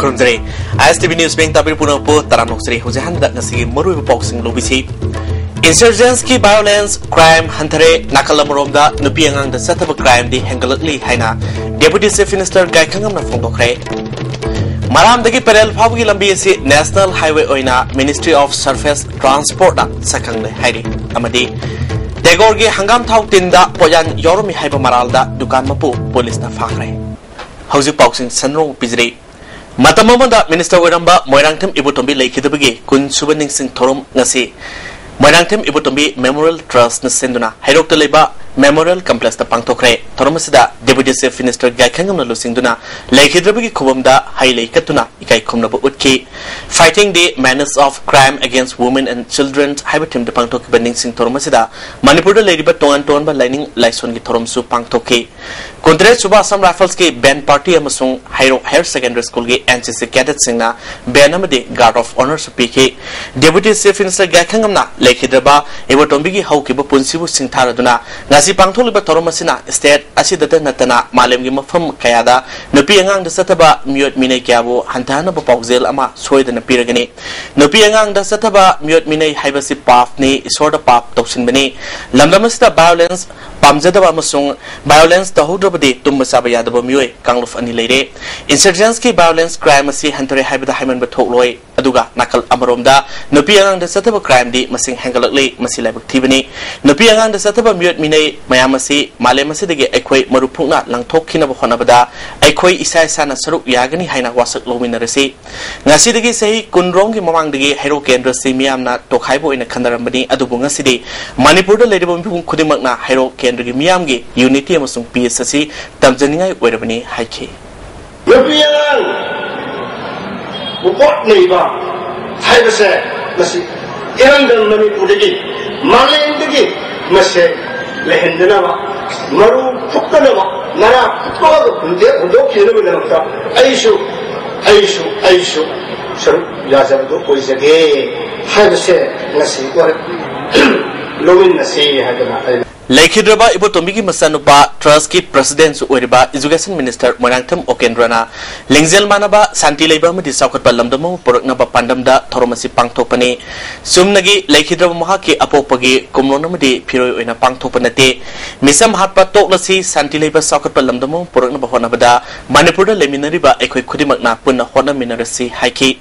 खुरमजरे ISTV news बेंग ताबिर पुनःपो तरानोक्सरे हुजहान दगनसी मरुब पॉक्सिंग लोबिसी इंसर्जेंस की वायलेंस क्राइम हंथरे नाकलमरोमदा नुपी अंगांग द सतब क्राइम दी हेंगलकली हाइना डेप्यूटी चीफ मिनिस्टर गायखंगमना फोंदोखरे मरामदगी पेरेल फावगी लंबी असी नेशनल हाईवे ओइना मिनिस्ट्री ऑफ सरफेस ट्रांसपोर्ट दा सकंगले हाइरी अमदी तेगोरगी हंगाम थाउ तिंदा पोयान योरमी हाइबा मरालदा दुकान मपु पुलिस ना फाखरे हौजिक पाउसिंग सनरोंग पिजरे मतममदा मिनिस्टर ओइरंबा मोइरांगथम इबुतोंबी लेखिदबगी कुनसुबा निंगसिंग थोरम ngasi Moirangtham Ibutombi memorial trust न सेंदुना हाइरोक्ता लेबा मेमोरियल कॉम्प्लेक्स दा पांगथोखरे थोरमसिदा डेप्यूटी चीफ मिनिस्टर गायखंगमना लुसिंगदुना लेखिद्रबगी खुबमदा हाइले कतुना इकाई खुमनबो उतकी fighting the manners of crime against women and children हाइबथिम द पांगथोखबा निंगसिंग थोरमसिदा मणिपुर लेरिबा टोंगन टोंगन लाइनिंग लाइसोनगी थोरमसु पांगथोखे कुंद्रे सुबा असम राइफल्स के बैंड पार्टी अमसुंग हाइरो हायर सेकेंडरी स्कूल के एनसीसी कैडेट सिंगना बैन अमदे गार्ड ऑफ ऑनर सुपीके डेप्यूटी चीफ मिनिस्टर गायखंगमना लेखिद्रबा इबोटोंबिगी हौकिबा पुंसिबु सिंथारदुना ngasi pangtholiba thoromasina state asidata natana malemgi mafam kayada nupi angang da sataba miyot minai kyabu hantana ba pawzel ama soidana piragani nupi angang da sataba miyot minai haibasi paf ni isorda pap toksinbani lamlamasida violence pamjadaba amasung violence tahodrabadi tumba saba yadaba miyoi kangluf ani leire insurgents ki violence crime asi hantare haibada haiman ba thokloi aduga nakal amaromda nupi angang da sataba crime di masing hangalakle masilabak thibani nupi angang da sataba miyot minai mayamasi malemasi dege aikhoi marupukna langthokkhina ba khonabada aikhoi isa isana saruk yagani haina wasak lominarasi ngasi dege sahi kunrong gi mamang dege hero kendra simiyamna tokhaibo ina khandarambani adubu ngasi de manipur da ledibo mipung khudimakna hero kendra gi miyam gi unity amasung peace asi tamjaningai oirabani haikhe yopiyan bukot neiba haibase masi irangdang manipur dege maleng dege mase lehendana maru fukkana nara fukkana kunde undo kinu benakta aishu sharu yazabdo koi jage haibase ngasi war lomin nasi hadana लेखिद्रबा इबोटोंबिगी मसानुपा trust की president ओरिबा education minister Moirangtham ओकेंद्रना लिंगजेल मानबा शांति लेबा मदि साउखटपा लमदमो पोरकनबा पांडमदा थोरमसी पांगथोपने सुमनगी लेखिद्रबा महा के अपोपगी कुमलोनमदि फिरोय ओइना पांगथोपनते मिसम हातपा तोकलसी शांति लेबा साउखटपा लमदमो पोरकनबा होनबदा मणिपुरदा लेमिनरिबा एखोय खुदिमकना पुन्ना होनमिनरसी हाइखि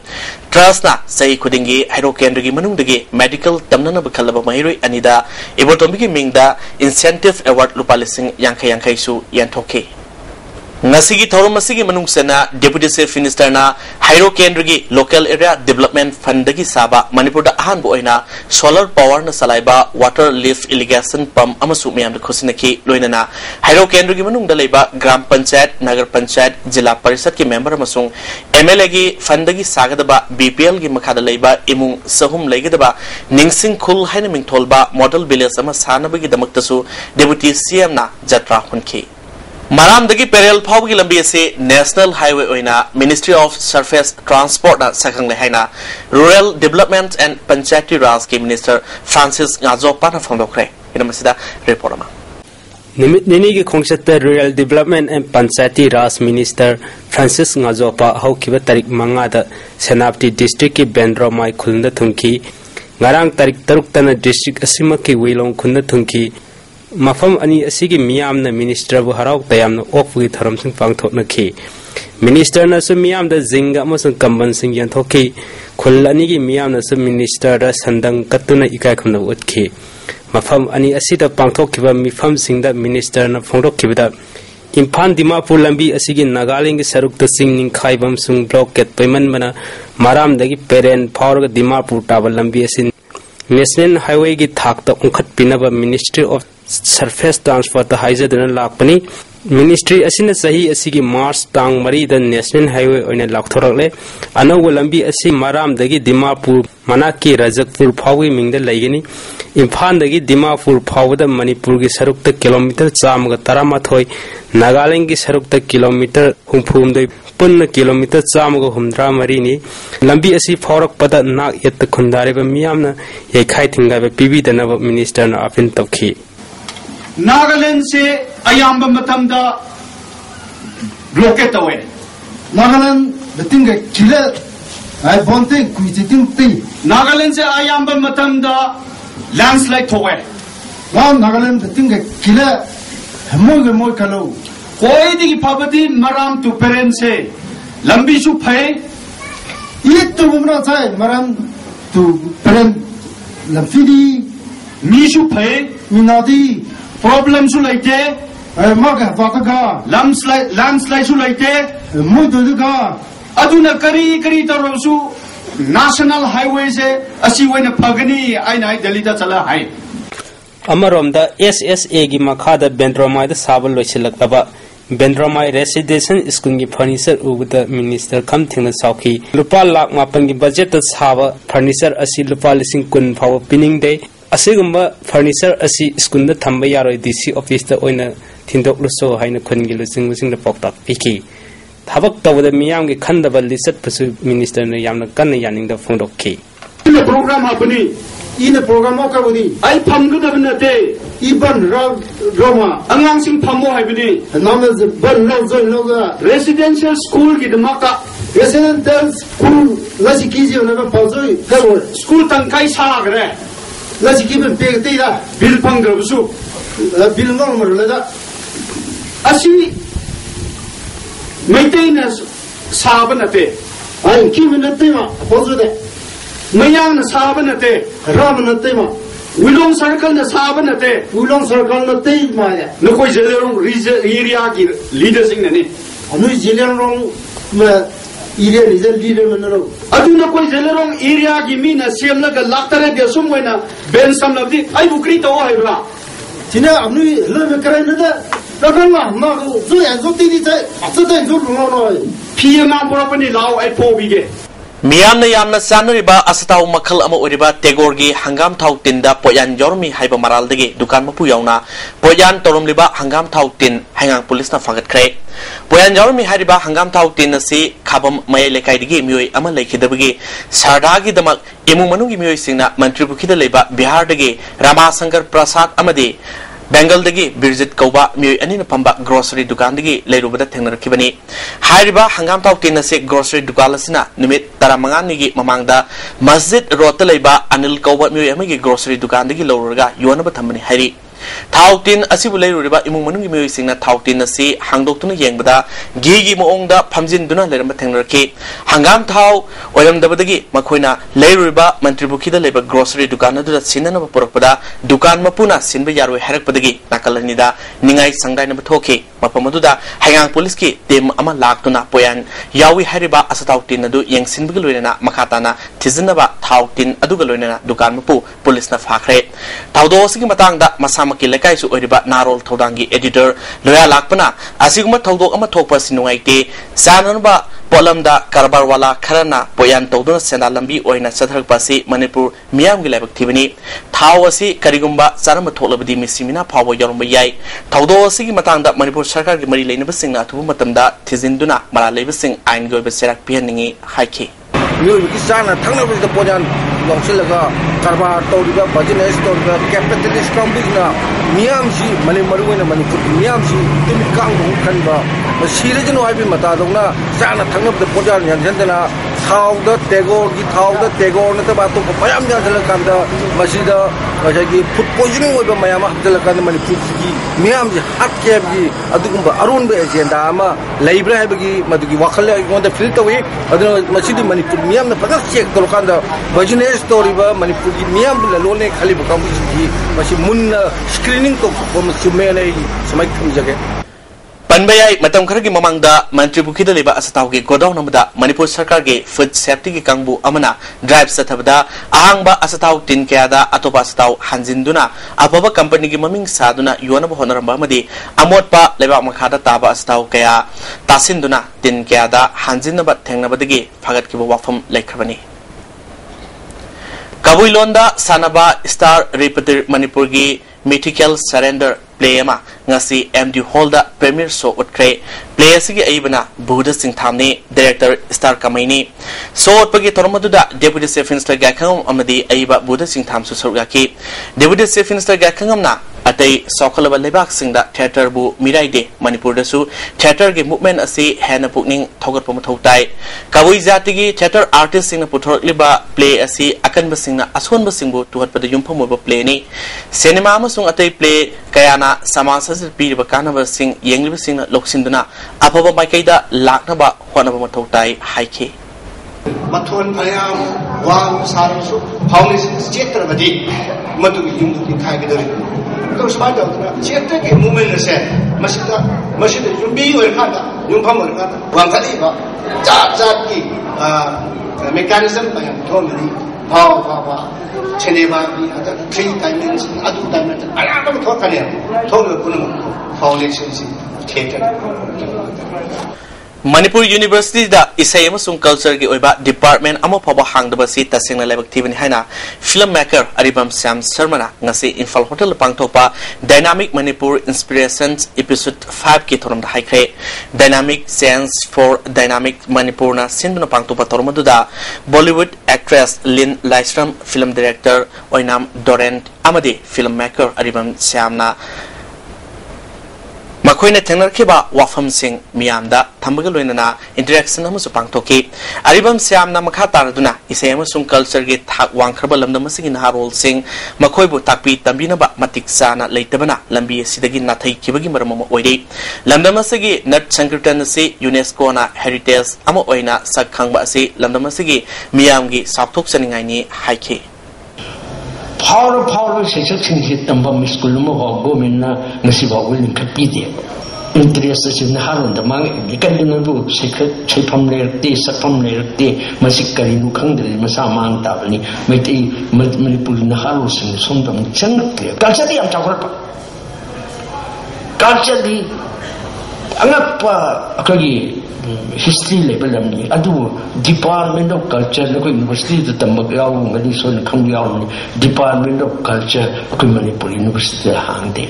ट्रस्टना सही खुदिंगी हाइरो केंद्रगी मनुंगदगी medical तमननबा खलबा महिरोय अनिदा इबोटोंबिगी मिंगदा incentive award lupa lising yang su yantoke ngasigi thoromasi manungsana deputy chief minister na hairo kendra local area development fund dagi saba manipur da ahan bo oina solar power na salaiba water lift irrigation pump amasu miyam da khosinaki loinana hairo kendra manung da leiba gram panchayat nagar panchayat jila parishad ki member amasung MLA gi fund dagi sagadaba BPL gi makhada leiba imung sahum leigidaba ningsing khul haina mingtholba model village ama sanabagi damaktasu deputy CM na jatra hunki मरामदगी पेरेल फावगी लंबी से national highway ओइना ministry of surface transport ना सकंगले हाइना rural development and panchayati raj के मिनिस्टर फ्रांसिस गाजोपा ना फोंदोखरे इनमसिदा रिपोर्ट मा निमित निनी की खोंगसत rural development and panchayati raj minister Francis गाजोपा हौकिबा तारीख मंगा द सेनापति डिस्ट्रिक्ट की बेंड्रो माई खुलंद थुंकी ngarang तारीख 3 तना डिस्ट्रिक्ट असिमा की वेलोंग खुलंद थुंकी मफम अनि असिगी मियामना मिनिस्टर बु हराव तयामना ओफुगी थरमसिंग पांगथोकनखि मिनिस्टर न सु मियामदा जिंगा मसं कंबन सिंग यंथोखि खुल अनिगी मियामना सु मिनिस्टर दा संदंग कत्तुना इकाय खमना उतखि मफम अनि असिदा पांगथोखिबा मिफम सिंगदा मिनिस्टर न फोंदोखिबदा इम्फान दिमापुर लंबी असिगी नागालैंड सरुक त सिंग निखाइबम सुंग ब्लॉकेट पेमन मना मारामदगी पेरेन फावरग दिमापुर टाबल लंबी असि नेशनल हाईवे की थाकता उंखत पिनबा मिनिस्ट्री ऑफ सरफेस ट्रांसपोर्ट हाइजदन लापनी मिनिस्ट्री असिना सही असिगी मार्च तांग मरी द नेशनल हाईवे ओइना लाखथोरकले अनौव लंबी असि मारामदगी दिमापुर मनाकी रजकपुर फावी मिंगद लैगनी इम्फानदगी दिमापुर फावद मणिपुर की सरुक किलोमीटर 113 नागालैंड की सरुक किलोमीटर 64 पुन्न किलोमीटर 163 लंबी असि फावरकपद नाक यत खुंदारेब मियामना यखाय थिंगाबे पीबीदनब मिनिस्टर ना अपिल तौखी नागालैंड से अयाम्ब मतमदा ब्लॉकेट तवे Nagaland betinga kila I bonte kuiting ti Nagaland se ayamba matam da landslide thowe Nagaland betinga kila moy kalau koi di pabati maram tu parent se lambi su phai itu bumra sai maram tu parent lamfidi mi su phai minadi problem su laite maga vakaga landslide su laite muduga aduna kari tarasu national highway se asi wena phagani aina Delhi da chala hai Amarom da SSA gi makhada Bendromai da sabal loisilakaba Bendromai residential school gi furniture uguda minister kam thingna sauki lupa lakh mapan gi budget ta saba furniture asi lupa lising kun phaw pining de asigumba furniture asi school da thamba yaroi DC office da oina thindok luso haina khun gi lusing lusing da poktak piki thabak tawda miyam gi khandaba lisat pasu minister na yamna kan yaning da phondokki ina program apni ina program ka budi ai phamgada nate iban roma angang sing phammo hai bini namaz ban no ga residential school gi dmaka residential school lasi kizi na ba pazoi kabo school tang kai sa gre lasi kiben pegte da bil phangga busu bil normal la da asi maintenance sabanate ai kimen nate ma pazode mayang na sabanate ram nate ma wilong circle na sabanate ulong circle nate ma ya lokoi jelerong area gi leaders ing nani anu jilerong ma area leader manaro aduna koi jelerong area gi mina semla ga laktare de sumwena ben samlabdi ai bukri to haibra tina anu le me krai na da dakanla ma zo ya zo ti ti sai atsa zo no pma propani law ai pobige Miyamna yamna sanuriba asataw makhal ama oriba tegorgi hangam thau tinda poyan jormi haiba maraldagi dukan mapu yauna poyan toromliba hangam thau tin hangang police na fagat kre poyan jormi hariba hangam thau tin si khabam mayai lekai digi mioi ama lekhidabagi sardagi damak imu manugi mioi singna mantri bukhida leba bihar dagi Rama Shankar Prasad amadi Bengal dagi Birjit Kauba mioi anina pamba grocery dukan dagi leirubada thengnarakibani hariba hangam thau tin se grocery dukan lasina numit taramangani gi mamangda masjid road leba Anil Kauba mioi amagi grocery dukan dagi lawraga yonaba thamani hari Thautin asibu leiruriba imung manungi mioi singna thautin asi hangdoktuna yengbada gi moongda phamjinduna leramba thengnarki hangam thau oiramdabadagi makhoina leiruriba mantri bukhida leba grocery dukan adura sinana purakpada dukan mapuna sinba yaroi harakpadagi nakalanida ningai sangdaina bathoki mapamududa hangang police ki tem ama laktuna poyan yawi hariba asatautin adu yengsinbigi loinana makhatana thizinaba thautin aduga loinana dukan mapu police na fakhre thaudosigi matangda masama Kilakai su oriba narol thodangi editor loya lakpana asiguma thodok ama thokpa sinuaite sananba polamda karbarwala kharana poyan toduna sena lambi oina satharakpasi Manipur miyam gi labak thibani thawasi karigumba sarama tholabadi misimina phawo yorumba yai thodo asigi matangda Manipur sarkar gi mari leinaba singna thubu matamda thizinduna mara leibasing ain goiba serak pihaningi haiki mioi ki sana thangna bi da pojan longsilaga karba tawriba business tawriba capitalist company miyam si mani maruena Manipur miyam si timi kang bu khanba masire jino ai bi mata dongna sana thangna bi da pojan yanjandana thawda tegor na ta ba to payam yanjala kanda masida ajagi food poisoning oiba mayam hamjala kanda Manipur ki miyam si hat keb gi adugumba arun be agenda ama laibra habagi madugi wakhal ngonda feel tawi aduna masidi Manipur miyam na padak check tolkanda business story ba Manipur ki miyam la lone khali ba kam ki masi mun screening to ko sumena samai kum jage Panbayai matam kharagi mamangda mantri bukhida leba asataw ge godaw namda Manipur sarkar ge food safety ge kangbu amana drive sathabda ahangba asataw tin kyada atopa asataw hanjinduna ababa company ge maming saduna yonaba honaramba amadi amotpa leba makhada taba asataw kaya tasinduna tin kyada hanjinaba thengnabadagi phagat ki wafam lekhrabani Kabuilonda Sanaba Star Repeater Manipur gi mythical surrender play ama ngasi MD Hall da premiere show utkre play asigi aibana Buddha Singh Thamni director Star Kamaini so utpagi tormadu da deputy chief minister gakhang amadi aiba Buddha Singh Tham su surga ki deputy chief minister gakhang amna अतई सौखलबा लेबाक सिंगदा theatre बु मिराइदे मणिपुर दसु theatre गे movement असी हेन पुकनिंग थोगरप मथौ ताई कबुई जाति गी theatre artist सिंगना पुथोरलिबा play असी अकनब सिंगना असोनब सिंगबु तुहतपद युमफम ओब प्ले नि सिनेमा अमसुंग अतई प्ले कयाना समाज सजल पीरिबा कानब सिंग येंगलिब सिंगना लोकसिंदुना अफबा माइकैदा लाकनबा होनब मथौ ताई हाइखे मथोन भयाम वाम सारसु फाउंडेशन चेत्रबदी मदुगी युमदुगी खाइगदरे तो समाज दौतना चेत्र के मूवमेंट से मसिदा युम्बी ओरखादा युमफम ओरखादा वांगलीबा जात जात की मेकानिज्म बयाम थोमनी भाव भाव छनेबा की अदर 3 डायमेंशन अदु डायमेंशन अलाम थोकने थोलो पुनम फाउंडेशन से थिएटर मणिपुर यूनिवर्सिटी दा इसाई अमसुंग कल्चर की ओइबा डिपार्टमेंट अमो फबा हांगदबसी तसिंगना लाइबक थिबनि हाइना फिल्म मेकर अरिबम श्याम शर्माना ngasi इम्फाल होटल पांगथोपा डायनामिक मणिपुर इंस्पिरेशंस एपिसोड 5 की थोरम दा हाइखे dynamic sense for dynamic Manipur ना सिंधुना पांगथोपा थोरमदुदा Bollywood actress Lin Laishram film director Oinam डोरेंट अमदे film maker Aribam श्यामना मखोइने थेंगनरखिबा वाफम Singh मियामदा थंबगल लोइनना interaction अमसु पांगथोकी Aribam श्यामना मखा तारदुना इसे अमसुंग कल्चर गे थाक वांखरबा लमदमसिगी नहारोल सिंह मखोइबु ताकपी तंबिनबा मतिक चाना लेतबना लंबी सिदगी नाथैखिबगी मरमम ओइरे लमदमसिगी नट संकीर्तन से यूनेस्को ना हेरिटेज अमो ओइना सकखंगबा से लमदमसिगी मियामगी साक्थोक सनिंगाइनी हाइखे Power section hit number school mo government ngasi ba willing ka pide interest sin harun da mang ikan din bu secret chepam le ti sapam le ti masik kari nu khang de masa mang ta bani meti manipur na haru sin sondam chang ke kalcha di am chawra pa kalcha di angapa akagi history level amni adu department of culture ko university da tambak yaw ngani so na khang yaw department of culture ko manipur university hangde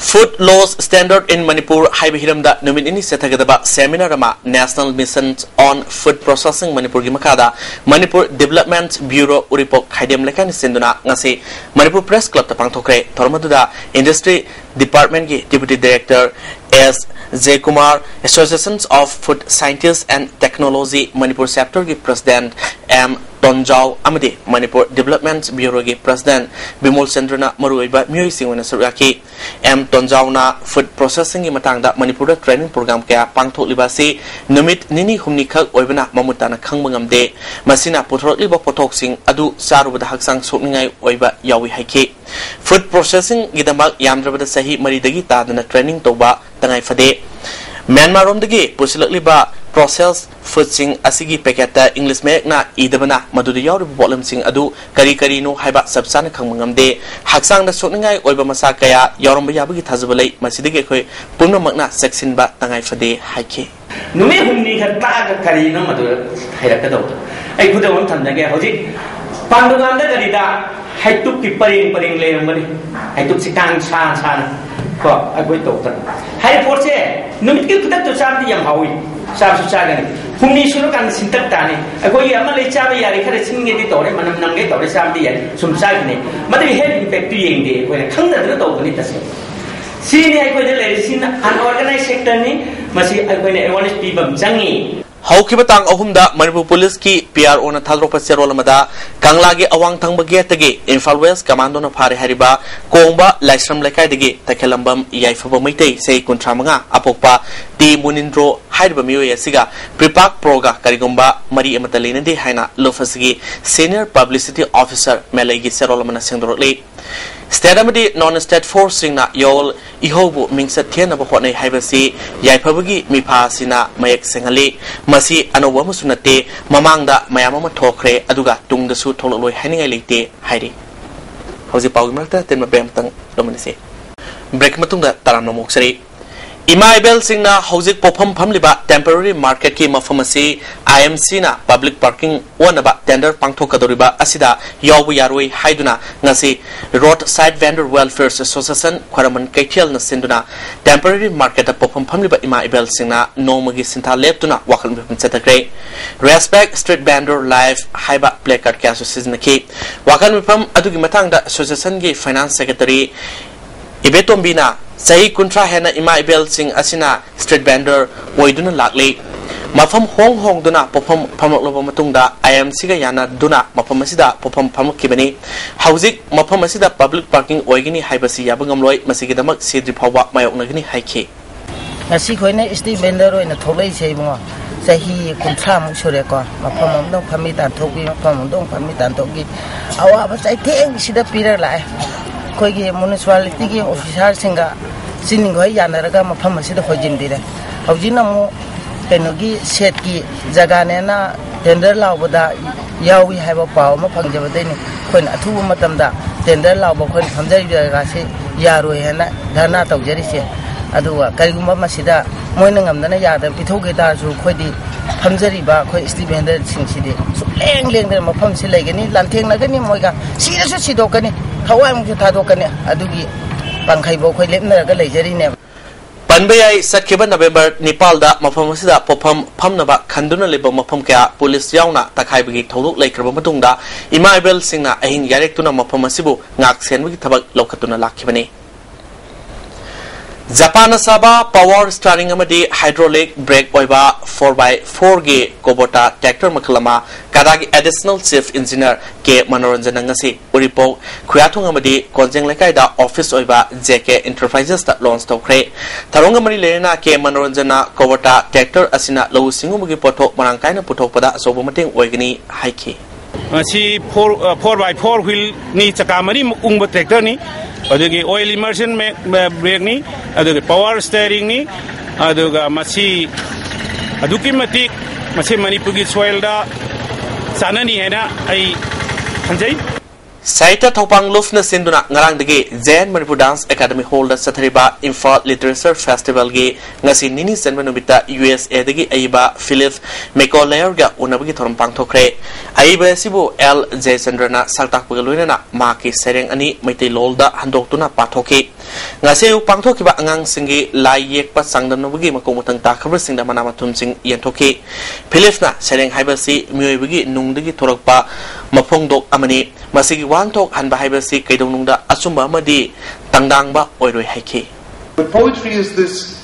Food Laws Standard in Manipur Haibihiramda Numinini Setagadaba Seminar Rama National Mission on Food Processing Manipur Gimakada Manipur Development Bureau Uripok Haidem Lekan Sinduna Ngasi Manipur Press Club Tapangtokre Tormaduda Industry Department Gi Deputy Director S. J. Kumar Associations of Food Scientists and Technology Manipur Chapter Gi President M. Tonjau Amade Manipur Development Bureau Gi President Bimol Chandrana Maruiba Music Suraki M. Tonjau na Food Processing Gi Matangda Manipur Training Program Kaya Pangthok Libasi Numit Nini Humni Khak Oibana Mamutana Khangbangamde Masina Puthorok Liba Pothok Sing Adu Sarubada Haksang Sokningai Oiba Yawi Haike Food Processing Gidamak Yamdrabada Sahi Maridagi Tadana Training Toba Tangai Fade Myanmar Romdagi Pusilakliba Process food sing asigi packeta English mek na idabana maduda yawri problem sing adu kari kari no haiba sabsana khangmangamde haksang da sokningai oiba masa kaya yawramba yabagi thajabalai masidege khoi punna makna section ba tangai fade haike numi humni khatta ga kari no madu hairaka daw ai khudawam thamdage hoji pandunganda karida haituk ki paring le mani haituk sikang san ko agoi tokta hai porche numit ki khudak to samdi yam hawi Sabu sagan, humni sulu kan sintak tani. Aku ia malai cabai yari kada singe di tore, manam nangge tore samdi ya, sumsag ni. Mada head impact tu yang dia, kau nak khang dah tu tahu ni tasnya. Sini aku ada lagi sini unorganized sector ni masih aku ni awareness people jangi. Haukibatang ahumda Manipur Police ki PRO na thadropa serolamada Kanglagi awang tangbagi tagi Infal West Commando na phare hariba Kongba Laisram Lekai dagi Takelambam Yaifaba Maitei Sei Kuntramanga Apokpa Ti Munindro Haidba Miyo Siga Pripak Proga Karigumba Mari Amatalina de Haina Lofasigi Senior Publicity Officer Melagi Serolamana Singdorli Stadamadi non-state forcing na yol ihobu mingsa tiana ba hotnai haibasi yaiphabagi mipa sina mayak sengali masi anowa musunate mamangda mayama thokre aduga tungda su thololoi haningai leite hairi hoji pawgi marta tenma bemtang lomanise break matungda taram nomok sari Imaibel Singna Hosik Popam Pamliba Temporary Market Ki Mafamasi IMC na Public Parking Wanaba Tender Pangtho Kadoriba Asida Yawu Yarui Haiduna Nasi Roadside Vendor Welfare Association Kwaraman Kaitial na Sinduna Temporary Market Popam Pamliba Imaibel Singna Nomagi Sinta Leptuna Wakal Mipin Setakre Respect Street Vendor Live Haiba Placard Ki Association Ki Wakal Mipam Adugi Matang da Association Ki Finance Secretary Ibetombina sahi kuntra hena ima ibel sing asina street vendor oiduna lakli mafam hong duna popam phamlokloba matungda IMC ga yana duna mafam asida popam phamkibani hauzik mafam asida public parking oigini haibasi yabangamloi masigidamak sidri phawba mayoknagini haike ngasi khoine street vendor oina tholai seibmo sahi kuntra mu sure ko mafam dong phami tan thoki mafam dong phami tan thoki awa ba sai theng sida pira lai khoi municipality ki officer singa sining hoi yanaraga mafam asida hojindire haujina mu kenogi set ki jaga ne na tender lawbada yawi haiba paw ma phangjabadaini khoin athu matamda tender lawba khoin phamjari jaga se yaroi hena dhana tawjari se aduwa karigumba masida moina ngamdana yada pithoge ta su khoidi phamjari ba khoi street vendor singside su leng der mafam se legani lantheng nagani moiga sira su sidokani thawai mu thadokani adugi pangkhaibo khoi lepnaraga leijari ne Panbayai Satkiba November Nepalda mafam asida popam phamnaba khanduna leba mafam kya police yauna takhaibagi tholuk laikraba matungda imaibel singna ahin yarektuna mafam asibu ngak senbagi thabak lokatuna lakhibani Japan Saba power steering amadi hydraulic brake oiba 4x4 ge Kubota tractor makalama kadagi additional chief engineer ke manoranjan ngasi uripo khuyathung amadi konjeng lekai da office oiba JK enterprises ta launch tokre tharong amari lena ke manoranjana Kubota tractor asina low singumagi pothok marangkaina puthokpada asobo mating oigani haike asi 4x4 wheel ni chakamari ungba tractor ni adugi oil immersion brake ni adugi power steering ni aduga masi aduki mati masi Manipuri soil da sanani hena ai hanjai Saita Topang Lufna Sinduna Ngarangdagi Zen Manipur Dance Academy holder Sathariba Imphal Literature Festival gi ngasi nini senmanubita USA dagi aiba Philip McCollayer ga unabagi thoram pangthokre aiba sibu L Jayandrana saltakpaga loinana maki sereng ani maitai lolda handoktuna pathoki ngasi pangthokiba angang singi lai yekpa sangdanubagi makomutang takhabra singda manamathum sing yenthoki Philipna sereng haibasi mioibagi nungdagi thorakpa mapongdok amani masigi wantok hanba haibasi kaidonungda asumba amadi tangdangba oiroi haike But poetry is this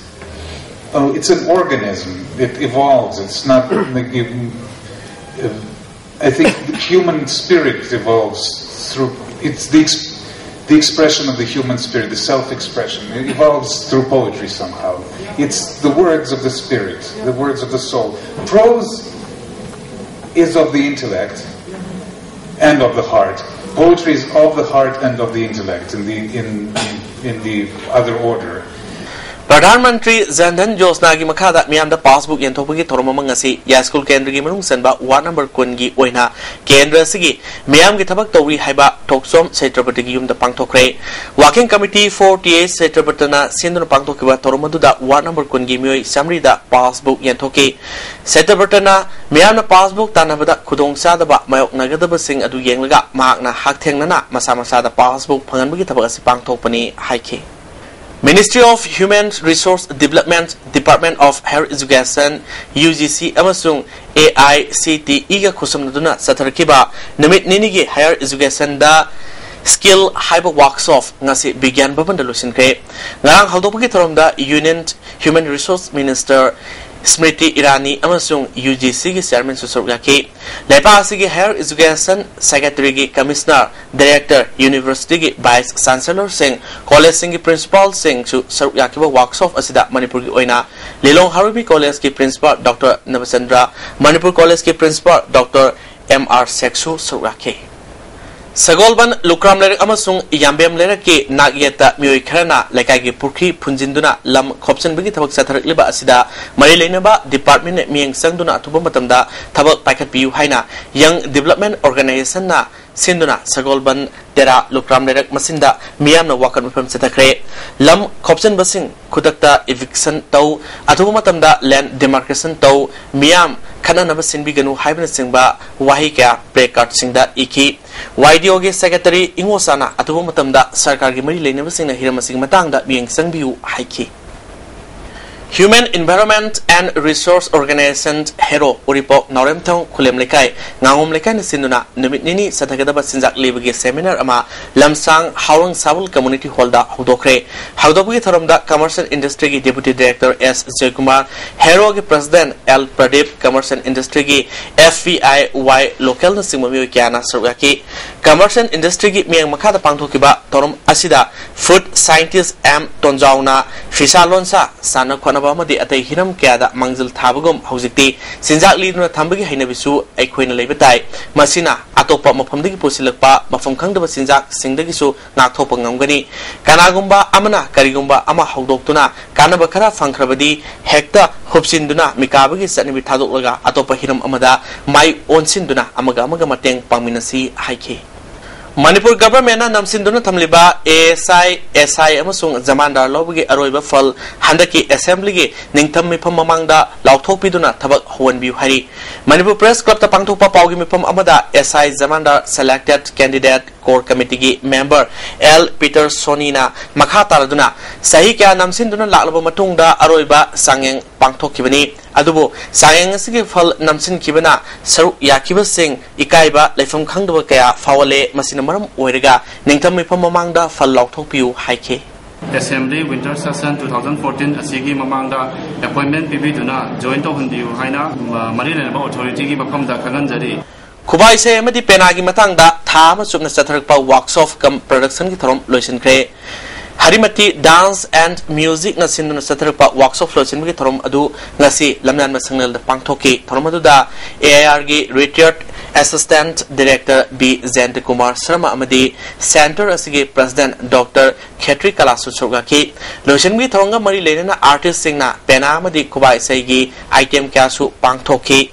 it's an organism. It evolves. It's not I think human spirit evolves through it's the expression of the human spirit, the self-expression. It evolves through poetry somehow. It's the words of the spirit, the words of the soul. Prose is of the intellect and of the heart. Poetry is of the heart and of the intellect in the other order. Pradhan Mantri Zandan Josna gi makhada miyamda passbook yenthopagi thoromama ngasi ya school kendra gi manung sanba ward number kungi oina kendra sigi miyam gi thabak tawri haiba thoksom Setrapati gi yumda pangthokre working committee 48 Setrapatana sinduna pangthokiba thoromaduda ward number kungi mioi samri da passbook yenthoki Setrapatana miyamna passbook tanabada khudong sadaba mayok nagadaba sing adu yenglaga makna hakthengnana masa masa da passbook phanganbagi thabak asi pangthokpani haike Ministry of Human Resource Development, Department of Higher Education, UGC, amasung AICTE ga khusam satharakiba namit ninigi higher education da skill haiba workshop ngasi bigyan babanda lusinkre ngarang haldopagi thoromda Union Human Resource Minister Smriti Irani amasung UGC gi chairman susurgaki lepa asigi higher education secretary gi commissioner director university gi vice chancellor sing college sing gi principal sing su sarugaki ba workshop asida Manipur gi oina Lilong Harubi college gi principal Dr Navachandra Manipur college gi principal Dr MR Seksu sarugaki Sagolban Lukram Lerek amasung Yambem Lerek ki Nagyeta Mioi Kharana Laikai gi Purki Punjinduna Lam Khopchen bagi thabak satharakliba asida mari leinaba department mieng sangduna athuba matamda thabak paikhat piu haina Young Development Organization na sinduna Sagolban Tera Lukram Lerek masinda miyamna wakan mafam sathakre lam khopchen basing khudakta eviction tau athuba matamda land demarcation tau miyam khana naba sinbi ganu haibna singba wahi kya breakout singda iki YDO ge secretary ingosana athuba matamda sarkar gi mari leinaba singna hiramasing matangda mieng sangbiu haiki Human Environment and Resource Organization Hero Uripok Noremthong Khulem Lekai Ngangom Lekai na Sinduna Numit Nini Satagada Sinjak Libagi Seminar Ama Lamsang Hawang Sabul Community Hall da Hudokre Haudobugi Tharamda Commercial Industry gi Deputy Director S. Jaykumar Hero gi President L. Pradeep Commercial Industry gi FVIY Local na Singmami Kiana Surgaki Commercial Industry gi Miang Makada Pangthokiba Torom Asida Food Scientist M. Tonjauna Fishalonsa Sana Madi at a hinam kada Mangzil Tabagum Hositi Sinjak Liduna Tambagi Hinabisu a Queen Lebetai Masina Atopa Mapamdi Pusilapa Mafam Kangda Sinjak Sindagisu Natopangangani Kanagumba Amana Karigumba Ama Hodoktuna Kanabakara Fankrabadi Hector Hopsinduna Mikabagi Sanibi Tadolaga Atopa Hinam Amada Mai Onsinduna Amagamaga Mateng Paminasi Haike Manipur government na namsinduna thamliba SI amasung zamandar lobgi aroiba fal handaki assembly gi ningtham mifam mamangda lauthopiduna thabak honbiu hari Manipur Press Club ta pangthokpa pawgi mifam amada SI zamandar selected candidate core committee gi member L Peter Sonina makha taraduna sahi kya namsinduna laklaba matungda aroiba sangeng pangthokibani adubo sangeng asigi fal namsin kibana saru yakiba sing ikaiba leifam khangdaba kaya fawale masina maram oirega ningtham mifam mamangda fal lauthokpiu haike Assembly Winter Session 2014 asigi mamangda appointment pibiduna join to hundiu haina marileba authority gi mafamda khaganjari Kubai se amadi penagi matangda tha amasukna chatharakpa workshop kam production gi thorom loisinkhre Harimati Dance and Music na sinduna chatharakpa workshop loisin gi thorom adu ngasi lamnan masangnal da pangthoki thorom adu da AIR gi retired Assistant Director B. Kumar Sharma Amadi Center asigi President Dr. Khetri Kalasu Chogaki Loishingi Thonga Mari Lena Artist Singna Pena Amadi Kubai Segi Item Kasu Pangthoki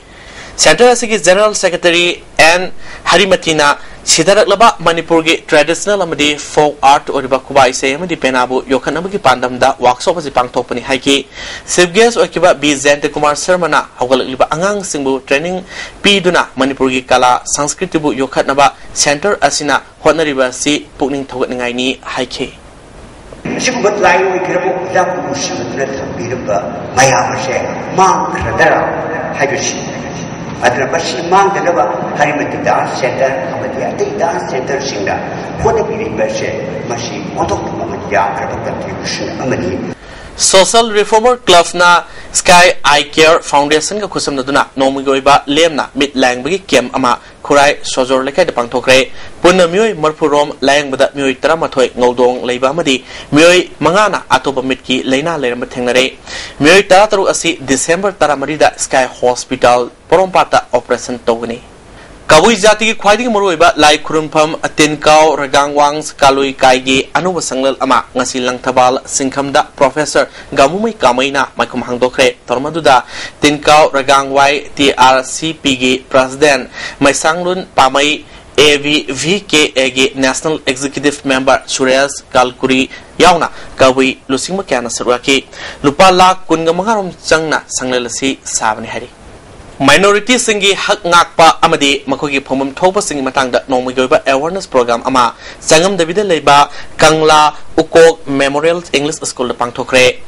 Center asigi General Secretary N. Harimatina Sidarak Laba Manipur gi traditional amadi folk art oriba kubai se amadi penabu yokhanamagi pandamda workshop asi pangthokpani haiki chief guest okiba B. Kumar Sharma na hawgalakliba angang singbu training piduna Manipur gi kala sanskriti bu yokhatnaba center asina hotnariba si pukning thogatningai ni haiki Sigubat layo ikirabu dabu sibatna thambiraba mayamase mang khradara haibishi Adra Bashi Mang the Lava, Harimati Dance Center, Amadi Dance Center Singa, what a beauty version, Mashi, Motokia, Amadi. Social Reformer Club na Sky Eye Care Foundation ka kusam na duna nomigoiba lemna mit langbagi kem ama kurai sojor lekai de pangthokre punna myoi marpurom lang bada myoi taramathoi ngodong leiba madi myoi mangana atoba mitki leina leram thengnare myoi tarataru asi December taramari da Sky Hospital porompata operation togni Kawui jati ki khwaidi maruiba lai khurumpham Tinkau Ragangwang Kalui Kaigi anuba sanglal ama ngasi langthabal singkhamda Professor Gamumai Kamaina maikum hangdokre tormaduda Tinkau Ragangwai TRCP gi President Maisanglun Pamai AVVKA gi National Executive Member Suresh Kalkuri yauna Kawui lusingma kyana sarwaki lupa lak kunga mangarom changna sanglalasi sabani hari Minority singi hak ngakpa amadi makogi phomam thopa singi matangda nongmigoiba awareness program ama sangam davida leiba Kangla Ukok Memorial English School da pangthokre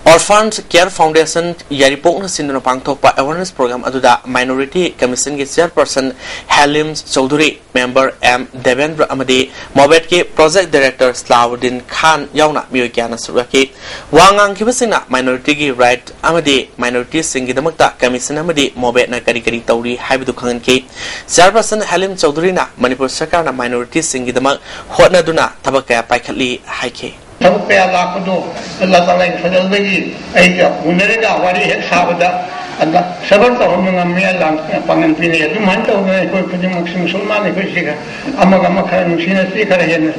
Orphans Care Foundation yaripok na sinduna pangthokpa awareness program aduda Minority Commission gi chairperson Halim Chaudhuri member M Devendra amadi Mobet ki project director Slavuddin Khan yauna miyokana suraki wangang kibasina minority gi right amadi minority singi damakta commission amadi Mobet na kari tauri haibidu khangan ki chairperson Halim Chaudhuri na Manipur Sarkar na minority singi damak hotna duna tabakaya paikhatli haike Tahu kaya lakudo Allah Taala yang sadar lagi, ayah unerega wari het sabda, anda sabar tahu mengambil lang pangan pilih itu mantau mengenai kau kerja Musliman itu sih kan, amma kaya Muslim sih kaya ini,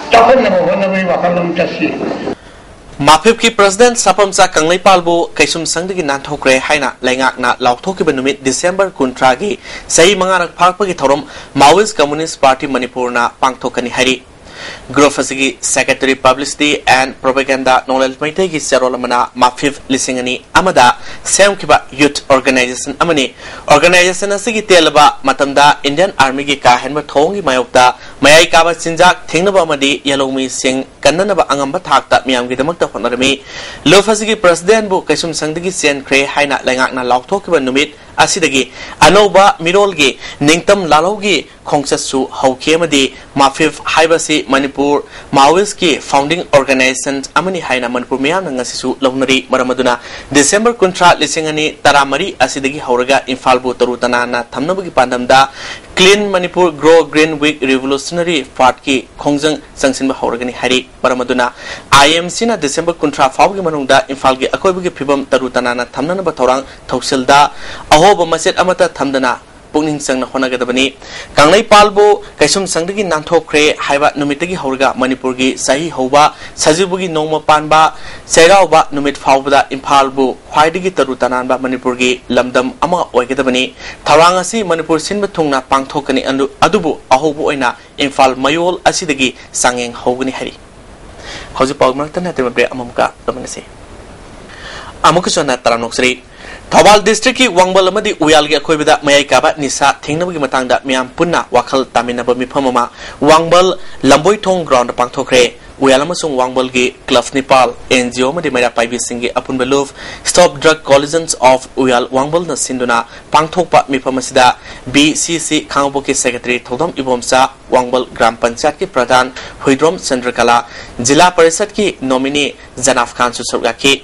tak pernah nabi wakalam casi. Mapip ki President Sapamsa Kanglai Palbu kaisum sangdagi nanthokre haina lengak na laukthok ki benumit December kuntragi sai mangarak phakpa ki thorom Maoist Communist Party Manipur na pangthokani hari Grofasigi Secretary Publicity and Propaganda Knowledge Maitegi Serolamana Mafif Lisingani Amada Sam Kiba Youth Organization Amani Organization Asigi Telaba Matamda Indian Army gi Kahenba Thongi Mayokda mayai kaba chinjak thengnaba amadi yalomi sing kannanaba angamba thakta miyamgidamakta honarami lofasigi president bu kaisum sangdagi sen kre haina lengakna laukthokba numit asidagi anoba mirolgi ningtam lalogi khongsasu haukhemadi mafif haibasi manipur maoist ki founding organization amani haina manipur miyamna ngasisu lawnari maramaduna december kuntra lisingani taramari asidagi hauraga infal bu tarutana na thamnabagi pandamda clean manipur grow green week revolutionary part ki khongjang sangsinba hauragani hari maramaduna imc na december kuntra fawgi manungda infal gi akoibagi phibam tarutana na thamnana ba thorang thausilda ahoba maset amata thamdana pungning sangna honagadabani kanglai palbo kaisum sangdagi nanthokre haiba numitagi haurga manipur gi sahi hoba sajibugi nongma panba seirauba numit fawbada impalbu khwaidigi tarutananba manipur gi lamdam ama oigadabani tharang asi manipur sinba thungna pangthokani adubu ahobu oina infal mayol asidagi sangeng hogani hari hauji pawmartana temebre amamka domanase amukusona taranokri Thawal district ki wangbal amadi uyal gi akhoi bida mayai kaba nisa thingnabagi matangda miyam punna wakhal taminaba mifamama wangbal lamboi thong ground pangthokre uyal amasung wangbal gi club nepal NGO madi mera paibi singi apun beluf stop drug collisions of uyal wangbal na sinduna pangthokpa mifamasida BCC khangboki secretary thodam ibomsa wangbal gram panchayat ki pradhan huidrom chandrakala jila parishad ki nominee janaf khan su surgaki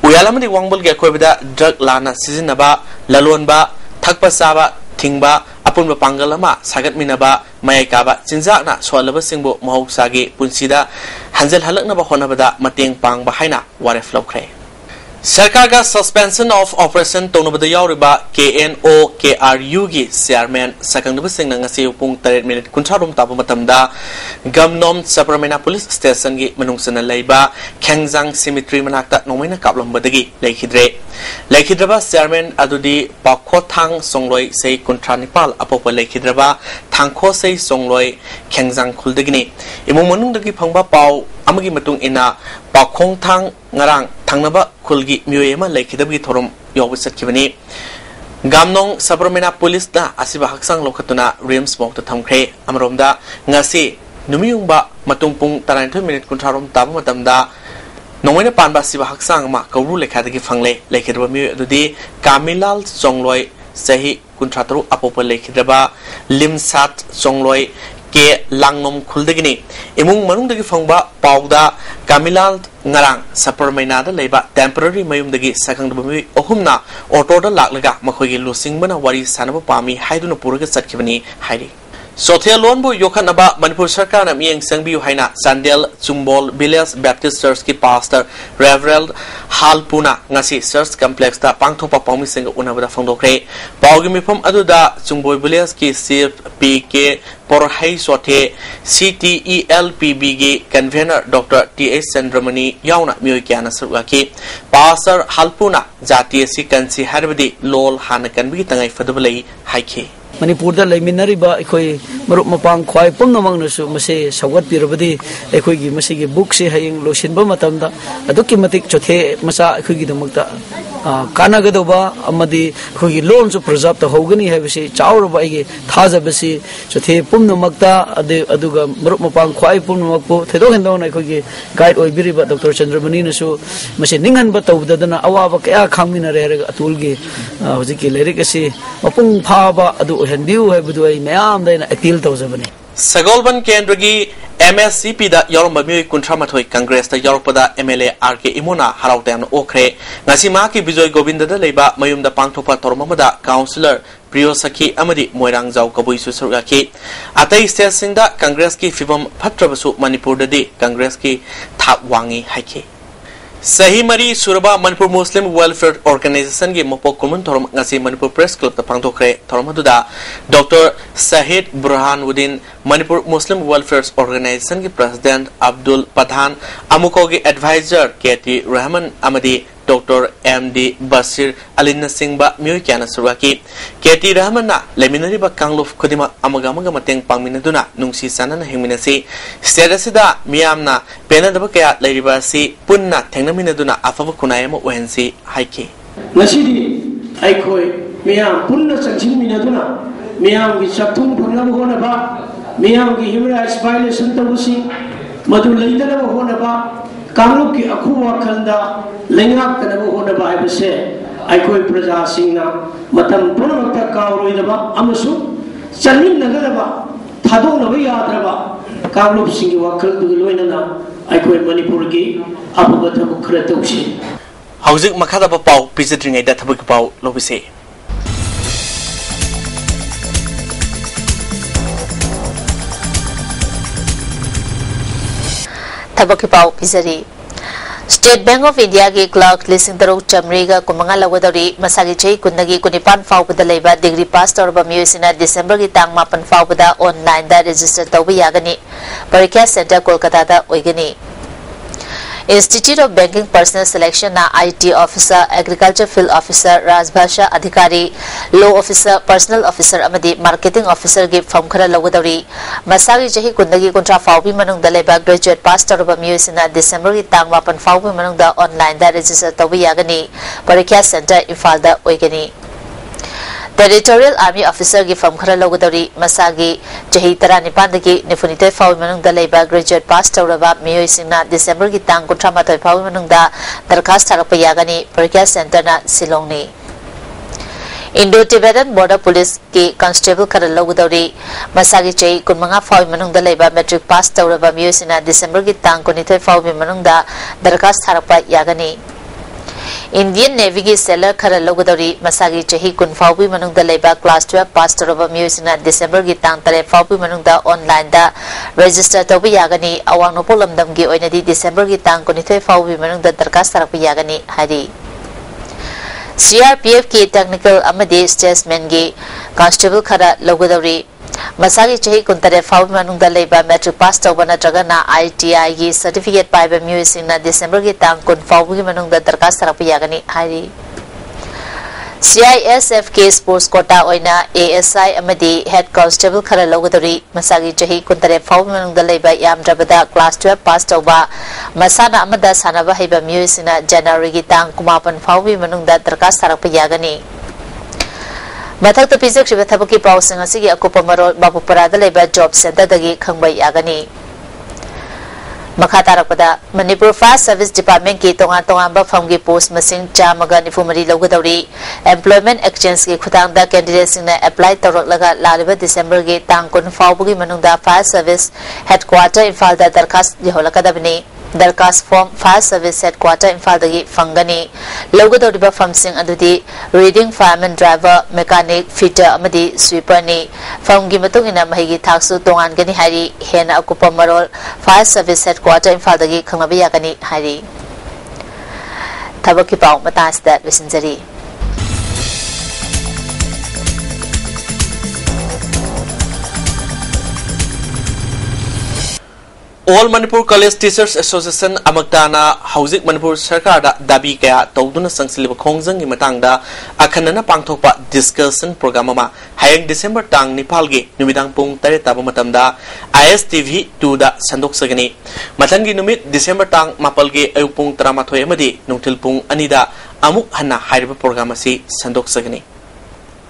Uyalamadi wangbal ge akoibida drug lana sizinaba lalonba thakpa saba thingba apunba pangalama sagatminaba mayai kaba chinjakna swalaba singbo mahoksagi punsida hanjal halaknaba honabada mateng pangba haina waref lawkhre Sarkarga suspension of operation tonobada yauriba KNO KRU gi chairman sakangdaba singna ngasi pung 3 minute kuncharum tabu matamda Gamnom Sapramena police station gi manungsana leiba Khengjang cemetery manakta nomaina kaplambadagi leikhidra chairman adudi pakhothang songloi sei kuntra nepal apopa leikhidra thangkho sei songloi Khengjang khuldagini imung manungdagi phangba paw amagi matung ina pakhongthang ngarang thangnaba khulgi mioyema leikhidabgi thorum yobsat kibani Gamnong Sapramena police na asiba haksang lokhatuna rims mokta thamkhre amromda ngasi numiyungba matungpung 30 minute kuntrarom tabu matamda nongwena panba siba haksang ma kawru lekhadagi fangle lekhidaba mi adudi Kamilal Songloi sahi kuntratru apopa lekhidaba Limsat Songloi ke langnom khuldagini imung manungdagi fangba pawda Kamilal ngarang Sapramena da leiba temporary mayumdagi sakangdaba mi ohumna auto da laklaga makhogi lusingbana wari sanaba pami haiduna puraga satkibani hairi Sothia Lonbo Yokanaba Manipur Sarkar na miyang sangbiyu haina Sandel Chumbol Village Baptist Church ki pastor Reverend Halpuna ngasi church complex ta pangthopa pawmi singa unabada phangdokre pawgi mifam aduda Chumbol Village ki chief PK Porhai Sothe CTELPB gi convener Dr. T.H. Chandramani yauna miyoy kyana sarwaki pastor Halpuna jatiya si kansi harbadi lol hana kanbi tangai fadabalai haike Manipur da laiminariba ekhoi marup mapang khwai pumnamang nasu mase sawat pirabadi ekhoi gi mase gi book se haying losinba matamda aduki matik chothe masa ekhoi gi damakta kana gadoba amadi ekhoi gi loan su preserve ta hogani habisi chawraba igi thajabasi chothe pumnamakta aduga marup mapang khwai pumnamakpo thedo hendona ekhoi gi guide oibiriba Dr. Chandramani nasu mase ninghanba tawdadana awaba kya khangmina rega atulgi hojiki lerik asi mapung phaba adu hendiu hai budai mayam daina appeal tawjabani Sagolban Kendragi MSCP da yoromba mi kuntramathoi Congress da yorpada MLA RK Imona harautayam okre ngasi ma ki Bijoy Govinda da leiba mayumda pangthopa tormamada councillor Priyo Sakhi amadi Moirang Jau Kabui su surgaki atai state singda Congress ki fibam phatrabasu Manipur da di Congress ki thap wangi haike Sahi Mari Suraba Manipur Muslim Welfare Organization gi Mopok Kumun Thorum ngasi Manipur Press Club ta pangthokre thormaduda Dr. Sahid Burhanuddin Manipur Muslim Welfare Organization gi President Abdul Pathan amuko gi advisor KT Rahman amadi Dr. MD Basir Alina Singba Myoy Kyana Suraki KT Rahman na leminari ba kangluf khodima amagamaga mateng pangminaduna nungsi sanana hingminasi stedasida miyamna penadaba kaya leiriba si punna thengnaminaduna afaba kunayama ohensi haike nasidi aikoi miyam punna sakhin minaduna miyam gi sakthung phangna hona ba मियाम की human rights violation तबुसी मधु लेदना होनबा कांगलुप की अखु वाखलदा लेंगाक तनब होनबा हाइबसे आइकोई प्रजा सिंगना मतम पुनमक्ता कावरोइदबा अमसु चलिन नगदबा थादोनबा याद्रबा कांगलुप सिंगी वाखल दुग लोइनना आइकोई मणिपुर की अफब थबु खरे तौसी हौजिक मखादा पाउ पिजद्रिङैदा थबक पाउ लोबिसे थबक पाउ पिजरी स्टेट बैंक ऑफ इंडिया की क्लर्क लिसिंग तरुक चमरीगा कुमंगा लगोदरी मसागी चई कुंदगी कुनिपान फाउबदा लेबा डिग्री पास तौरबा मियोसिना दिसंबर की तांग मापन फाउबदा ऑनलाइन दा रजिस्टर तौबा यागनी परीक्षा सेंटर कोलकाता दा ओइगनी institute of banking personnel selection ना IT officer agriculture field officer राजभाषा अधिकारी लॉ ऑफिसर पर्सनल ऑफिसर अमदी मार्केटिंग ऑफिसर की फॉर्म खरा लगोदरी मसागी चही कुंदगी कुंट्रा फाउबी मनुंग दा लेबा ग्रेजुएट पास तौरबा मियोसिना दिसंबर की तांग मापन फाउबी मनुंग दा ऑनलाइन दा रजिस्टर तौबा यागनी परीक्षा सेंटर इम्फाल दा ओइगनी टेरिटोरियल आर्मी ऑफिसर की फॉर्म खरा लगोदरी मसागी चही 19 निफुनिते फाउबी मनुंग दा लेबा ग्रेजुएट पास तौरबा मियोसिना दिसंबर की तांग कुंट्रा माथोय फाउबी मनुंग दा दरखास्त थारकपा यागनी परीक्षा सेंटर ना सिलोंगनी इंडो टिबेटन बॉर्डर पुलिस की कांस्टेबल खरा लगोदरी मसागी चही 15 फाउबी मनुंग दा लेबा मैट्रिक पास तौरबा मियोसिना दिसंबर की तांग 19 फाउबी मनुंग दा दरखास्त थारकपा यागनी इंडियन नेवी की सेलर खरा लगोदरी मसागी चही 19 फाउबी मनुंग दा लेबा क्लास 12 पास तौरबा मियोसिना दिसंबर की तांग 3 फाउबी मनुंग दा ऑनलाइन दा रजिस्टर तौबा यागनी अवांग नोपोल लमदम की ओइनदी दिसंबर की तांग 19 फाउबी मनुंग दा दरखास्त थारकपा यागनी हारी CRPF की टेक्निकल अमदी स्टेट्समैन की कांस्टेबल खरा लगोदरी मसागी चही 19 फाउबी मनुंग दा लेबा मैट्रिक पास तौबा नत्रगना ITI की सर्टिफिकेट पाइबा मियोसिंगना दिसंबर की तांग 20 फाउबी की मनुंग दा दरखास्त थारकपा यागनी हारी CISF के स्पोर्ट्स कोटा ओइना ASI अमदी हेड कांस्टेबल खरा लगोदरी मसागी चही 19 फाउबी मनुंग दा लेबा यामद्रबदा क्लास 12 पास तौबा मसाना अमदा सानबा हैबा मियोसिंगना जनवरी की तांग 19 फाउबी मनुंग दा दरखास्त थारकपा यागनी मथक पिजक्रिबा थबकी पाउसिंग असिगी अकुपा मरोल बाबुपरादा लेबा जॉब सेंटर दगी खंगबा यागनी मखा तारकपदा मणिपुर फायर सर्विस डिपार्टमेंट की तोंगा तोंगा फर्म की पोस्ट मसिंग चामगा निफुमरी लगोदौरी एम्प्लॉयमेंट एक्सचेंज की खुदांगदा कैंडिडेट सिंगना अप्लाई तौरलगा लालिबा दिसंबर की तांग 19 फाउबगी मनुंगदा फायर सर्विस हेडक्वार्टर इम्फाल दा दरखास्त लिहोलकदबनी दरखास्त form fire service headquarter Imphal दगी फंगनी लगोदौरिबा फर्मसिंग अदुदी leading fireman driver mechanic fitter अमदी स्वीपर नि फर्म की मतुंगिना महिगी थाक्सु तोंगानगनी हारी हेना अकुपा Marol fire service headquarter Imphal दगी खंगबा यागनी हारी थबकी पाउ मतासदा विसिंजरी All Manipur College Teachers Association Amagtana Hauzik Manipur Sarkar da dabi kaya tawduna sangsilib khongjang gi matangda akhanana pangthokpa discussion program ama hayang December tang nipal gi numidang pung 3 taba matamda ISTV 2 da sandok sagani mathangi numit December tang mapal gi ayupung 13 amadi nungthil pung 2 da amuk hanna hairiba program asi sandok sagani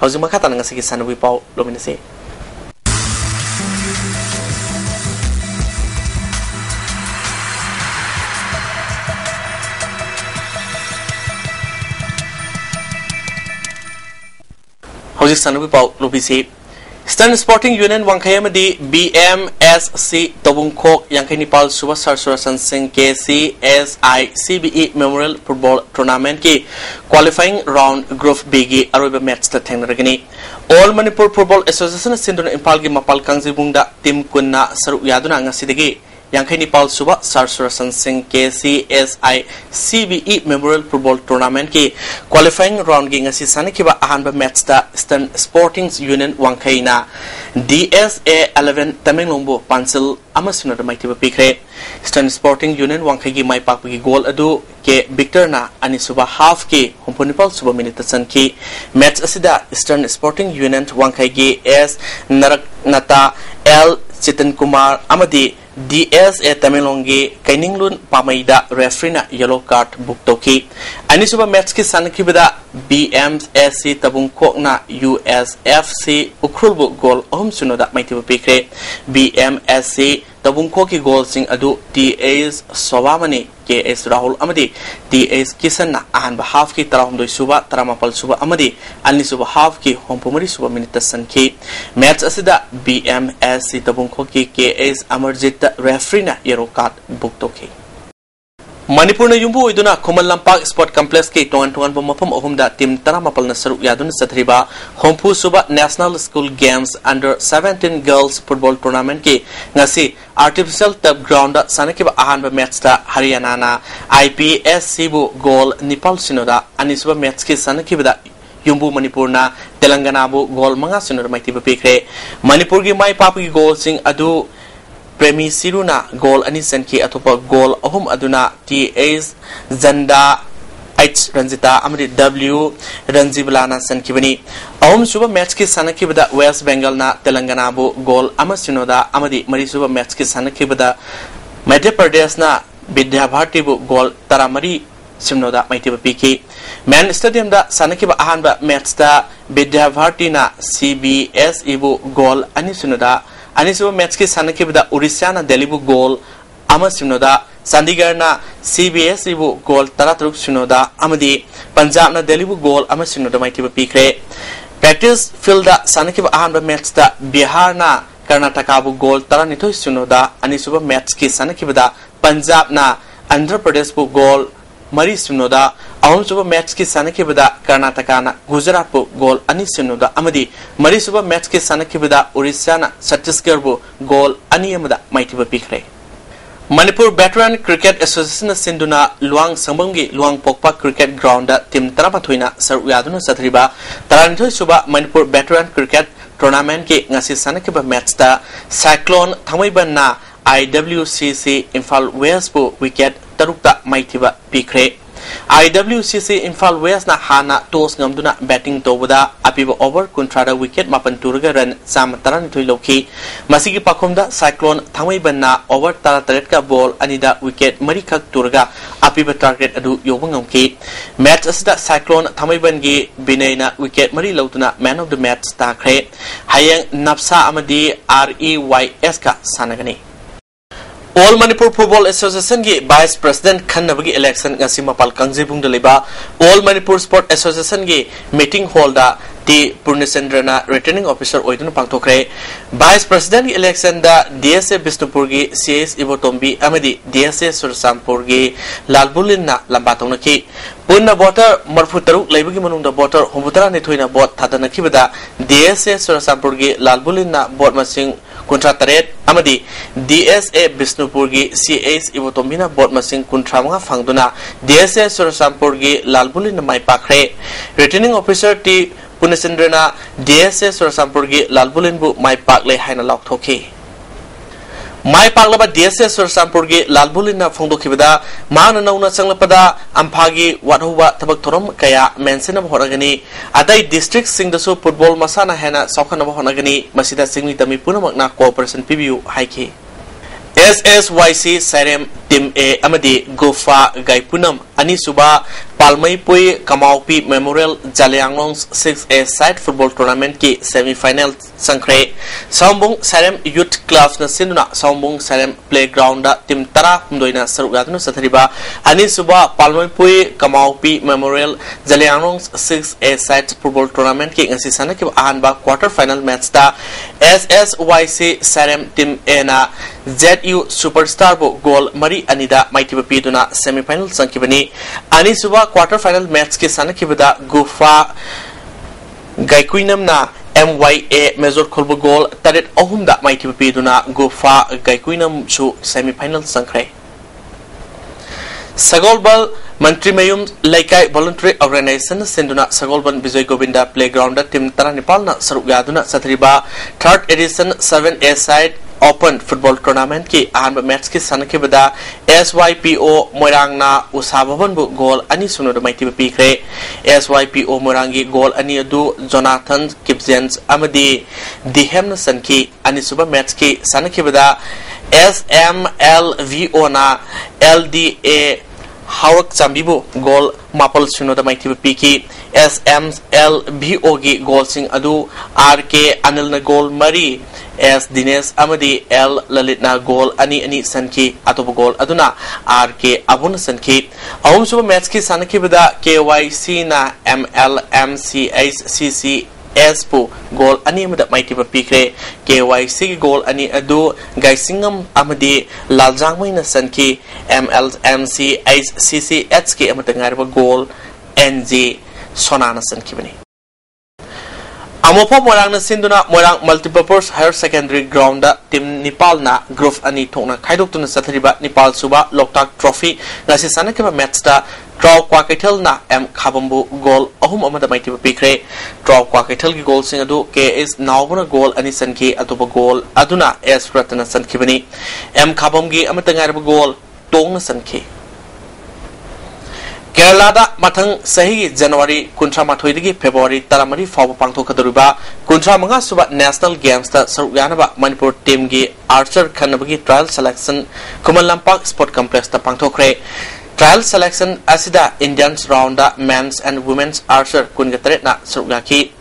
hauzik makhata nang asigi sanwi pau lominase Hauzik Sanwi Pau Lubisi Stern Sporting Union Wankayamadi BMSC Tobungkok Yankanipal Subasar Surasan Singh KCSICBE Memorial Football Tournament ki qualifying round Group B ki Aruba match ta thengragani All Manipur Football Association Sinduna Impal ki Mapal Kangjibungda Team Kunna Saru Yaduna Ngasidagi Yankanipal Suba Surasan Singh KCSICBE Memorial Football Tournament ki qualifying round ki ngasi sanakiba ahanba match ta Stern Sporting Union Wankayna DSA 11 Tamenglongbo Pancil amasuna da maitiba pikre Stern Sporting Union Wankay ki mai pakpa ki goal adu ke Victor na ani suba half ki humpunipal suba minute san ki match asida Stern Sporting Union Wankay ki S Narak Nata L Chitan Kumar amadi DSA Tamilongi Kaininglun Pamaida Referina yellow card book toki Anisuba Metski Sanakibida BMSC Tabungkokna USFC Ukrulbu goal Om Sunoda Maitibu Pikre BMSC Tabungkoki goal sing adu DAs Sawamani KS Rahul Amadi DAs Kisana and half ki Taramdo Suba Taramapal Suba Amadi Ani Suba half ki Hompumari Suba Minita Sanki Mets Asida BMSC Tabungkoki KS Amarjita Referina yellow card book toki Manipur na yumbu iduna Kumal Lampak Sport Complex ke tuan-tuan pemapam ohumda tim taramapal na saruk yadun satriba Hompu Suba National School Games Under 17 Girls Football Tournament ke ngasi artificial turf ground sanakiba ahanba match ta Haryana na IPS Sibu goal Nepal sinoda anisuba match ke sanakiba yumbu Manipur na Telangana bu goal manga sinoda maitiba pikre Manipur gi mai papu gi goal sing adu Premi Siruna goal ani sanki atopa goal ahum aduna TAs Zanda H Ranjita Amri W Ranjiblana sanki bani ahum suba match ki sanaki bada West Bengal na Telangana bu goal amasinoda amadi mari suba match ki sanaki bada Madhya Pradesh na Vidya Bharti bu goal taramari simnoda maitiba piki Man Stadium da sanaki ba ahanba match da Vidya Bharti na CBS ibu goal ani sinoda Anisuba match ki sanaki bada Orissa na Delhi bu goal ama sinoda Chandigarh na CBS bu goal taratruk sinoda amadi Punjab na Delhi bu goal ama sinoda maitiba pikre Practice field da sanaki ba ahanba match da Bihar na Karnataka bu goal taranito sinoda anisuba match ki sanaki bada Punjab na Andhra Pradesh bu goal Mari sinoda ahum suba match ki sanaki bada Karnataka na Gujarat bu goal ani sinoda amadi mari suba match ki sanaki bada Orissa na Chhattisgarh bu goal ani amada maitiba pikre Manipur Veteran Cricket Association Sinduna Luang Sambanggi Luang Pokpa Cricket Ground da tim Taramathuina saruyaduna satriba taranithoi suba Manipur Veteran Cricket Tournament ki ngasi sanaki ba match da Cyclone Thamaiban na IWCC Imphal West bu wicket tarukta maitiba pikre IWCC Imphal West na hana toss ngamduna batting tobada apiba over kuntrada wicket mapan turga run sam taranithoi loki masigi pakhomda Cyclone Thamaiban na over tara ka ball anida wicket marikhak turga apiba target adu yobangamki match asida Cyclone Thamaiban gi binaina wicket mari lautuna man of the match takre hayang napsa amadi REYS ka sanagani All Manipur Football Association ki Vice President Khanabagi election ngasi mapal kangjibung daliba All Manipur Sport Association ki meeting hall da T Purnisendrana returning officer oidun pangtokre Vice President election da DSA Bisnupur ki CS Ibotombi amadi DSA Sursampur ki Lalbulin na lambatong ki Punna voter marfu taruk laibagi manungda voter humbutara nithoina bot thadana kibada DSA Sursampur ki Lalbulin na bot masing Kuntra Taret Amadi DSA Bisnupur gi CS Ibotombina bot masing kuntra mga fangduna DSA Surasampur gi Lalbulin na may pakre returning officer T Punasendrana DSA Surasampur gi Lalbulin bu may pakle haina lakthoki Mai paglaba DSA Surasampur gi Lalbulin na fangdokibada maana nauna sanglapada ampagi wadhuwa tabak thorom kaya mention of horagani adai district singdasu football masana hena sokhana honagani masida singni tami punamak na cooperation PBU haiki SSYC Sarem Team A Amadi Gofa Gaipunam Ani Suba Palmai Pui Kamaupi Memorial Jalianglong 6A Side Football Tournament ki semi-final Sankre Sambung Sarem Youth Clubs na Sinduna Sambung Sarem Playground da Team Tara Mdoina Sarugatunu Satriba Ani Suba Palmai Pui Kamaupi Memorial Jalianglong 6A Side Football Tournament ki ngasi sana ki ahanba quarter final match da SSYC Sarem Team A na ZU Superstar bo goal Mari Anida Maitiba Piduna semi-final Sankibani Ani Suba quarter final match ke sana kibada Gufa Gaikuinam na MYA Major Kolbo goal tarit ohumda Maitiba Piduna Gufa Gaikuinam su semi-final Sankre Sagolbal Mantri Mayum Laikai Voluntary Organization Sinduna Sagolban Vijay Govinda Playground Team Tara Nepal na Sarugaduna Satriba 3rd edition 7A side Open Football Tournament ki ahanba match ki sanaki bada SYPO Moirang na usababan bu goal ani sunoda maitiba pikre SYPO Moirangi goal ani adu Jonathan Kipzens amadi Dihem na sanki ani suba match ki sanaki bada SMLVO na LDA Haurak Chambibu goal Mapal Suno da Maiti Piki SMLVO gi goal sing adu RK Anil na goal Mari S Dinesh Amadi L Lalit na goal ani sanki atobu goal aduna RK Abun sanki ahum suba match ki sanaki bida KYC na MLMCHCC Espo goal ani amada Maiti Pikre KYC goal ani adu Gaisingam Amadi Laljangmai na sanki MLMCHCC amada ngarba goal NG Sonana sanki bani Amopo Morang na sinduna Morang Multipurpose Higher Secondary Ground da Team Nepal na Group ani thokna khaidok tuna sathriba Nepal suba Loktak Trophy ngasi sanakeba match da draw kwa kaithal na M Khabambu goal ahum amada Maiti Pikre draw kwa kaithal gi goal sing adu KS Nawbuna goal ani sanki atuba goal aduna S Ratna sanki bani M Khabam gi amata ngarba goal tong na sanki Kerala da mathang sahi January kuntra mathoidagi February taramari faw pangtho kadruba kuntra manga suba National Games da sarugyanaba Manipur team gi archer khanabagi trial selection Kumalampak Sport Complex da pangthokre trial selection asida Indians round da men's and women's archer kungatare na sarugyaki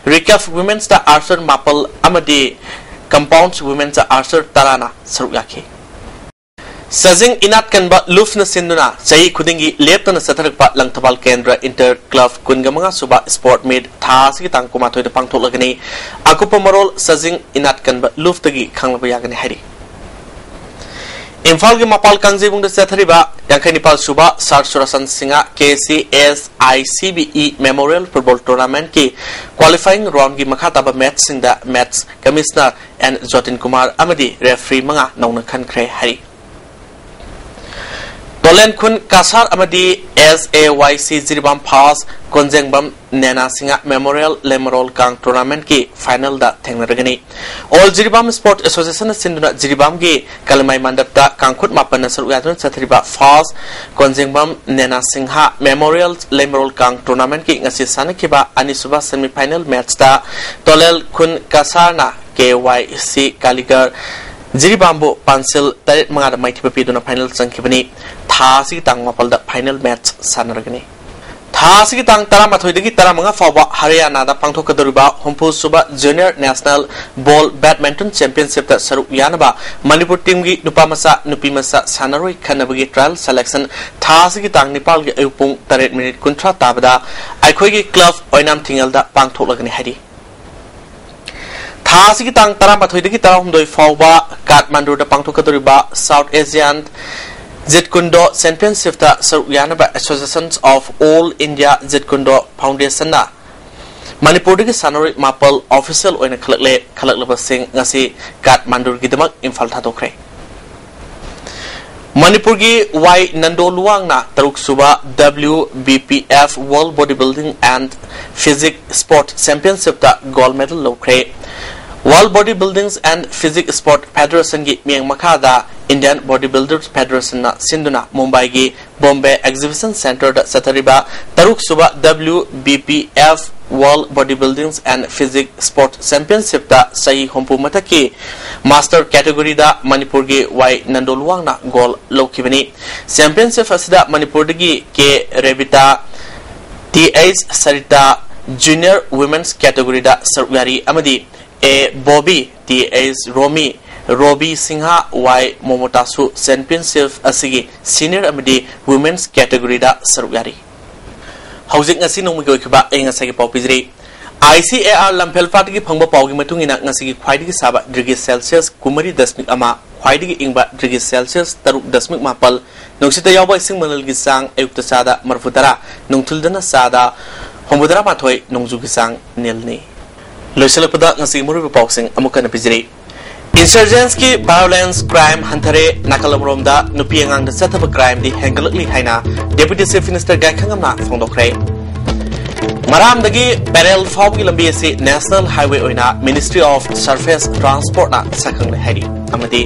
recap women's da archer mapal amadi compounds women's da archer tarana sarugyaki Sajing inat kanba lufna sinduna sahi khudingi leptana satharakpa langthabal kendra inter club kungamanga suba sport meet thasi tangkuma thoida pangtholagani akupa marol sajing inat kanba luftagi khanglaba yagani hari Imphal gi mapal kangjebung da sathariba yangkai Nepal suba Sar Surasan Singa KCSICBE Memorial Football Tournament ki qualifying round gi makhataba match singda match commissioner and Jotin Kumar amadi referee manga nauna khankre hari Tolen kun kasar amadi SAYC Jiribam Pass Konjengbam Nena Singa Memorial Lemerol Kang Tournament ki final da thengnaragani All Jiribam Sport Association sinduna Jiribam gi Kalmai Mandap da Kangkhut mapan saruyatun sathriba Pass Konjengbam Nena Singha Memorial Lemerol Kang Tournament ki ngasi sanakiba anisuba semi final match da Tolel kun kasar na KYC Kaligar Jiribambo Pansel Tarit Mangada Maiti Piduna final Sankibani Thasi Tang Mapalda final match Sanaragani Thasi Tang Taramathoidagi Taramanga Fawa Haryana da Pangthokaduriba Humpu Suba Junior National Ball Badminton Championship da Saruk Yanaba Manipur team gi Nupamasa Nupimasa Sanaroi Khanabagi trial selection Thasi Tang Nepal gi Ayupung 8 minute kuntra tabada Aikhoigi club Oinam Thingal da Pangtholagani hari Thasi ki tang taram pathoidagi tarahumdoi fawba Kathmandu da pangthokaduriba South Asian Jetkundo Championship da sarugyanaba Associations of All India Jetkundo Foundation na Manipur gi sanori mapal official oina khalaklaba sing ngasi Kathmandu gi damak Imphal thadokre Manipur gi Y Nandoluang na taruk suba WBPF World Bodybuilding and Physique Sport Championship da gold medal lokre World Bodybuilding and Physique Sport Federation gi miang makada Indian Bodybuilders Federation na sinduna Mumbai gi Bombay Exhibition Center da satariba taruk suba WBPF World Bodybuilding and Physique Sport Championship da sahi hompu mataki master category da Manipur gi Y Nandoluang na goal lokibani championship asida Manipur gi K Revita TH Sarita Junior Women's category da sarugari amadi A Bobby TH Robi Singha Y Momotasu Championship asigi senior amadi women's category da sarugari Housing ngasi nongmi goi khiba ngasagi pau pizri ICAR Lampel Fatigi Pangba Paugi Matungina ngasigi khwaidigi saba degree Celsius kumari dasmik ama khwaidigi ingba degree Celsius taruk dasmik mapal nongsita yawba ising manal gi sang ayukta sada marfutara nongthuldana sada hombudara mathoi nongju gi sang nilni loisalakpada ngasigi muru pausing amukana pizri Insurgents ki violence crime hantare nakalamromda nupi angang da sathaba crime di hengalakli haina Deputy Chief Minister Gaikhangamna phongdokre Maramdagi Barrel Fawgi lambi asi National Highway oina Ministry of Surface Transport na sakhangna hari amadi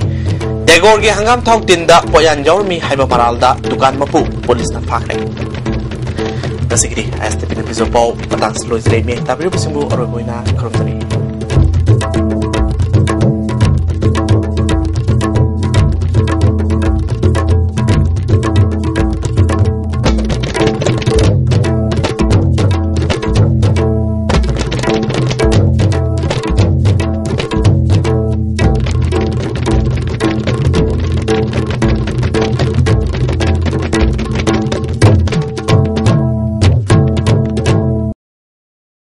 Degor gi hangam thok tinda poyan jormi haiba maralda dukan mapu police na phakre Dasigri ISTV episode pau patang sloi zrei me tabiru simbu orogoina kromtani